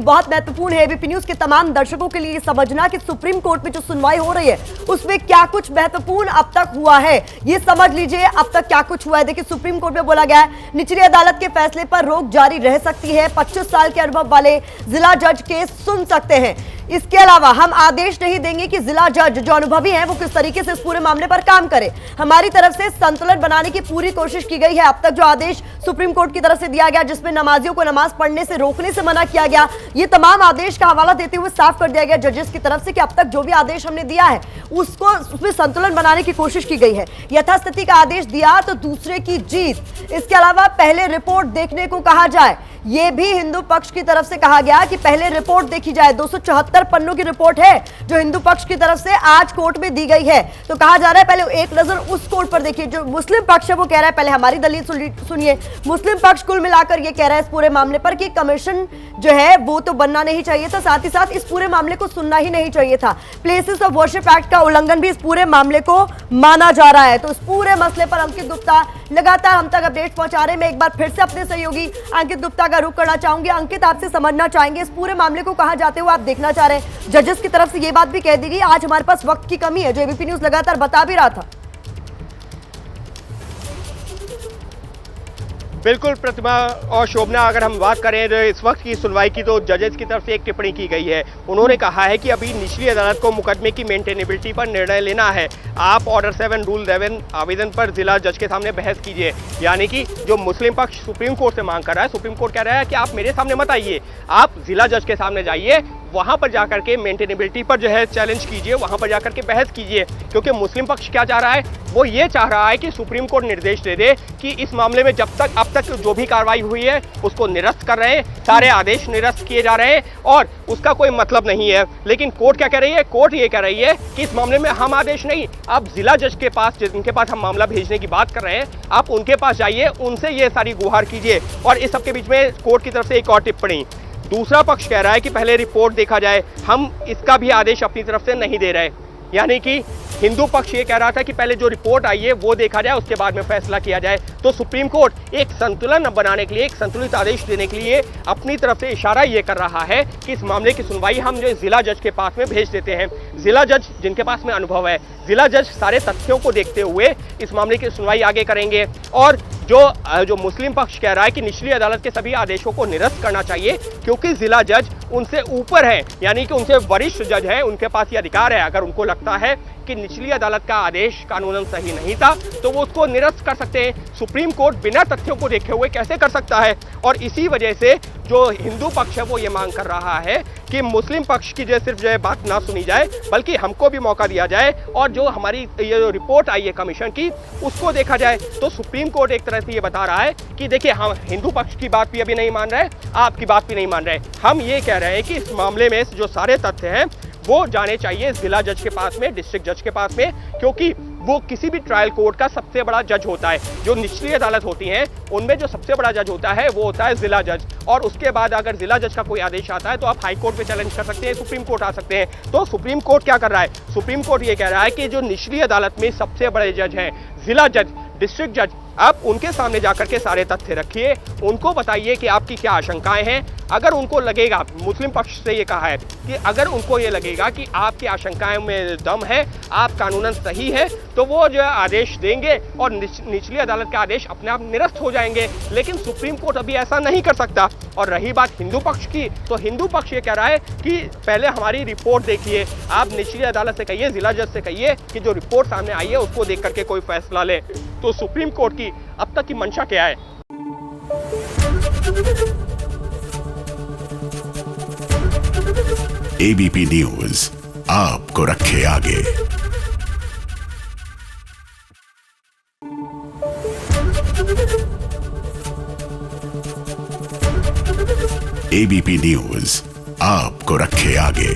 बहुत महत्वपूर्ण है एबीपी न्यूज के तमाम दर्शकों के लिए ये समझना कि सुप्रीम कोर्ट में जो सुनवाई हो रही है उसमें क्या कुछ महत्वपूर्ण अब तक हुआ है, ये समझ लीजिए अब तक क्या कुछ हुआ है। देखिए, सुप्रीम कोर्ट में बोला गया है निचली अदालत के फैसले पर रोक जारी रह सकती है, 25 साल के अनुभव वाले जिला जज केस सुन सकते हैं। इसके अलावा हम आदेश नहीं देंगे कि जिला जज जो अनुभवी हैं वो किस तरीके से इस पूरे मामले पर काम करे। हमारी तरफ से संतुलन बनाने की पूरी कोशिश की गई है। अब तक जो आदेश सुप्रीम कोर्ट की तरफ से दिया गया जिसमें नमाजियों को नमाज पढ़ने से रोकने से मना किया गया, ये तमाम आदेश का हवाला देते हुए साफ कर दिया गया जजेस की तरफ से कि अब तक जो भी आदेश हमने दिया है उसमें संतुलन बनाने की कोशिश की गई है। यथास्थिति का आदेश दिया तो दूसरे की जीत। इसके अलावा पहले रिपोर्ट देखने को कहा जाए, यह भी हिंदू पक्ष की तरफ से कहा गया कि पहले रिपोर्ट देखी जाए। 274 पन्नों की रिपोर्ट है जो हिंदू पक्ष की तरफ से आज कोर्ट में दी गई है। तो कहा जा रहा है पहले एक नजर उस कोर्ट पर देखिए। जो मुस्लिम पक्ष है वो कह रहा है पहले हमारी दलील सुनिए। मुस्लिम पक्ष कुल मिलाकर ये कह रहा है इस पूरे मामले पर कि कमीशन जो है वो तो बनना नहीं चाहिए था, साथ ही साथ इस पूरे मामले को सुनना ही नहीं चाहिए था। प्लेसेस ऑफ वर्शिप एक्ट का उल्लंघन भी इस पूरे मामले को माना जा रहा है। तो इस पूरे मसले पर अंकित गुप्ता लगातार हम तक अपडेट पहुंचा रहे हैं। मैं एक बार फिर से अपने सहयोगी अंकित गुप्ता का रुख करना चाहूंगी। अंकित, आपसे समझना चाहेंगे इस पूरे मामले को कहां जाते हुए आप देखना चाह रहे हैं। जजेस की तरफ से यह बात भी कह दी गई आज हमारे पास वक्त की कमी है, जो एबीपी न्यूज लगातार बता भी रहा था। बिल्कुल प्रतिमा और शोभना, अगर हम बात करें तो इस वक्त की सुनवाई की तो जजेस की तरफ से एक टिप्पणी की गई है। उन्होंने कहा है कि अभी निचली अदालत को मुकदमे की मेंटेनेबिलिटी पर निर्णय लेना है। आप ऑर्डर 7 रूल 11 आवेदन पर जिला जज के सामने बहस कीजिए। यानी कि जो मुस्लिम पक्ष सुप्रीम कोर्ट से मांग कर रहा है, सुप्रीम कोर्ट कह रहा है कि आप मेरे सामने मत आइए, आप जिला जज के सामने जाइए, वहां पर जाकर के मेंटेनेबिलिटी पर जो है चैलेंज कीजिए, वहां पर जाकर के बहस कीजिए। क्योंकि मुस्लिम पक्ष क्या चाह रहा है, वो ये चाह रहा है कि सुप्रीम कोर्ट निर्देश दे दे कि इस मामले में जब तक अब तक जो भी कार्रवाई हुई है उसको निरस्त कर रहे हैं, सारे आदेश निरस्त किए जा रहे हैं और उसका कोई मतलब नहीं है। लेकिन कोर्ट क्या कह रही है, कोर्ट ये कह रही है कि इस मामले में हम आदेश नहीं, आप जिला जज के पास, जिनके पास हम मामला भेजने की बात कर रहे हैं, आप उनके पास जाइए, उनसे ये सारी गुहार कीजिए। और इस सबके बीच में कोर्ट की तरफ से एक और टिप्पणी, दूसरा पक्ष कह रहा है कि पहले रिपोर्ट देखा जाए, हम इसका भी आदेश अपनी तरफ से नहीं दे रहे। यानी कि हिंदू पक्ष ये कह रहा था कि पहले जो रिपोर्ट आई है वो देखा जाए, उसके बाद में फैसला किया जाए। तो सुप्रीम कोर्ट एक संतुलन बनाने के लिए, एक संतुलित आदेश देने के लिए अपनी तरफ से इशारा ये कर रहा है कि इस मामले की सुनवाई हम जो जिला जज के पास में भेज देते हैं। जिला जज जिनके पास में अनुभव है, जिला जज सारे तथ्यों को देखते हुए इस मामले की सुनवाई आगे करेंगे। और जो मुस्लिम पक्ष कह रहा है कि निचली अदालत के सभी आदेशों को निरस्त करना चाहिए क्योंकि जिला जज उनसे ऊपर है, यानी कि उनसे वरिष्ठ जज है, उनके पास ये अधिकार है। अगर उनको लगता है कि निचली अदालत का आदेश कानूनन सही नहीं था तो वो उसको निरस्त कर सकते हैं। सुप्रीम कोर्ट बिना तथ्यों को देखे हुए कैसे कर सकता है? और इसी वजह से जो हिंदू पक्ष है वो ये मांग कर रहा है कि मुस्लिम पक्ष की जो सिर्फ जो है बात ना सुनी जाए, बल्कि हमको भी मौका दिया जाए और जो हमारी ये जो रिपोर्ट आई है कमीशन की उसको देखा जाए। तो सुप्रीम कोर्ट एक तरह से ये बता रहा है कि देखिए, हम हिंदू पक्ष की बात भी अभी नहीं मान रहे, आपकी बात भी नहीं मान रहे, हम ये कह रहे हैं कि इस मामले में जो सारे तथ्य हैं वो जाने चाहिए जिला जज के पास में, डिस्ट्रिक्ट जज के पास में, क्योंकि वो किसी भी ट्रायल कोर्ट का सबसे बड़ा जज होता है। जो निचली अदालत होती हैं उनमें जो सबसे बड़ा जज होता है वो होता है जिला जज। और उसके बाद अगर जिला जज का कोई आदेश आता है तो आप हाई कोर्ट पे चैलेंज कर सकते हैं, सुप्रीम कोर्ट आ सकते हैं। तो सुप्रीम कोर्ट क्या कर रहा है, सुप्रीम कोर्ट ये कह रहा है कि जो निचली अदालत में सबसे बड़े जज हैं, जिला जज, डिस्ट्रिक्ट जज, आप उनके सामने जाकर के सारे तथ्य रखिए, उनको बताइए कि आपकी क्या आशंकाएं हैं। अगर उनको लगेगा, मुस्लिम पक्ष से ये कहा है कि अगर उनको ये लगेगा कि आपकी आशंकाएं में दम है, आप कानूनन सही है, तो वो जो आदेश देंगे और निचली अदालत के आदेश अपने आप निरस्त हो जाएंगे। लेकिन सुप्रीम कोर्ट अभी ऐसा नहीं कर सकता। और रही बात हिंदू पक्ष की, तो हिंदू पक्ष ये कह रहा है कि पहले हमारी रिपोर्ट देखिए, आप निचली अदालत से कहिए, जिला जज से कहिए कि जो रिपोर्ट सामने आई है उसको देख करके कोई फैसला ले। तो सुप्रीम कोर्ट की अब तक की मंशा क्या है? एबीपी न्यूज आपको रखे आगे। एबीपी न्यूज आपको रखे आगे।